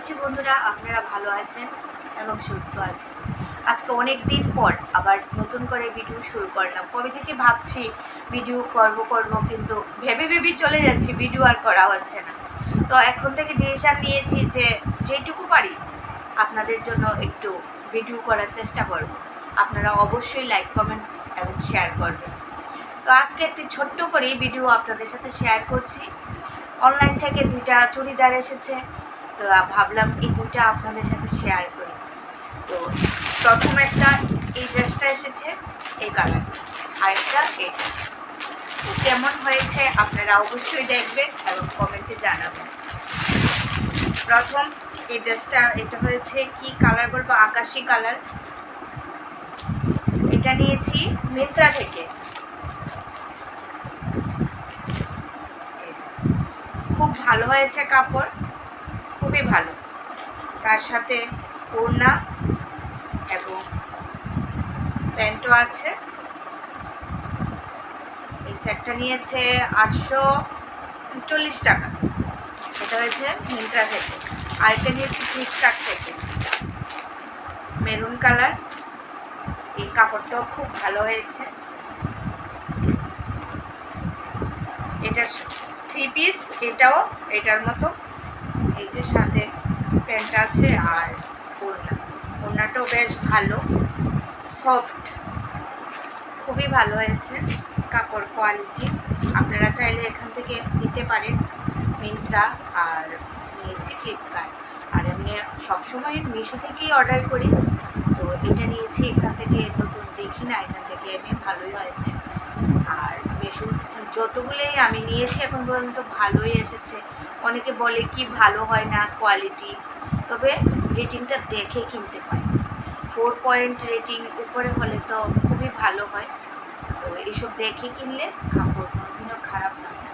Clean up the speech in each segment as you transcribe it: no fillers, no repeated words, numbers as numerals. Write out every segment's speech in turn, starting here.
করছি বন্ধুরা, আপনারা ভালো আছেন এবং সুস্থ আছেন। আজকে অনেক দিন পর আবার নতুন করে ভিডিও শুরু করলাম। কবে থেকে ভাবছি ভিডিও করব কিন্তু ভেবে চলে যাচ্ছি, ভিডিও আর করা হচ্ছে না। তো এখন থেকে ডিসিশন নিয়েছি যে যেটুকু পারি আপনাদের জন্য একটু ভিডিও করার চেষ্টা করব। আপনারা অবশ্যই লাইক, কমেন্ট এবং শেয়ার করবেন। তো আজকে একটি ছোট্ট করে ভিডিও আপনাদের সাথে শেয়ার করছি। অনলাইন থেকে দুইটা চুড়িদার এসেছে, তো ভাবলাম এই দুইটা আপনাদের সাথে শেয়ার করি। তো প্রথম একটা এই ড্রেসটা এসেছে এই কালার, আরেকটা এটা। তো কেমন হয়েছে আপনারা অবশ্যই দেখবেন এবং কমেন্টে জানাবেন। প্রথম এই ড্রেসটা, এটা হয়েছে কি কালার বলবো, আকাশি কালার। এটা নিয়েছি মিন্ত্রা থেকে। খুব ভালো হয়েছে কাপড়, খুবই ভালো। তার সাথে ওড়না এবং প্যান্টও আছে। এই সেটটা নিয়েছে 840 টাকা। এটা হয়েছে মিন্ত্রা থেকে। আরেকটা নিয়েছি ফ্লিপকার্ট থেকে, মেরুন কালার। এই কাপড়টাও খুব ভালো হয়েছে। এটা 3 পিস, এটাও এটার মতো। এই যে সাথে প্যান্ট আছে আর ওড়নাটাও বেশ ভালো, সফট, খুবই ভালো হয়েছে কাপড় কোয়ালিটি। আপনারা চাইলে এখান থেকে নিতে পারেন, মিন্ত্রা। আর নিয়েছি ফ্লিপকার্ট। আর এমনি সবসময় মিশো থেকেই অর্ডার করি, তো এটা নিয়েছি এখান থেকে। নতুন দেখি না, এখান থেকে এনে ভালোই হয়েছে। আর মিশো যতগুলোই আমি নিয়েছি এখন পর্যন্ত ভালোই এসেছে। অনেকে বলে কি ভালো হয় না কোয়ালিটি, তবে রেটিংটা দেখে কিনতে হয়। 4 পয়েন্ট রেটিং উপরে হলে তো খুবই ভালো হয়। তো এইসব দেখে কিনলে কাপড় কোনোদিনও খারাপ হয় না।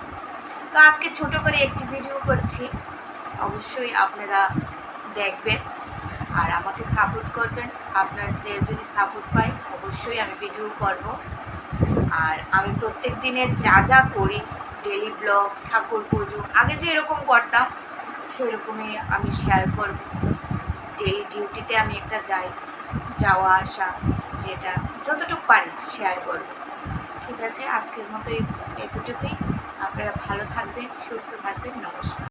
তো আজকে ছোট করে একটি ভিডিও করছি, অবশ্যই আপনারা দেখবেন আর আমাকে সাপোর্ট করবেন। আপনাদের যদি সাপোর্ট পাই অবশ্যই আমি ভিডিও করব। আর আমি প্রত্যেক দিনের যা যা করি, ডেলি ব্লগ, ঠাকুর পুজো, আগে যে এরকম করতাম সেরকমই আমি শেয়ার করব। ডেলি ডিউটিতে আমি একটা যাওয়া আসা, যেটা যতটুকু পারি শেয়ার করব। ঠিক আছে, আজকের মতো এতটুকুই। আপনারা ভালো থাকবেন, সুস্থ থাকবেন। নমস্কার।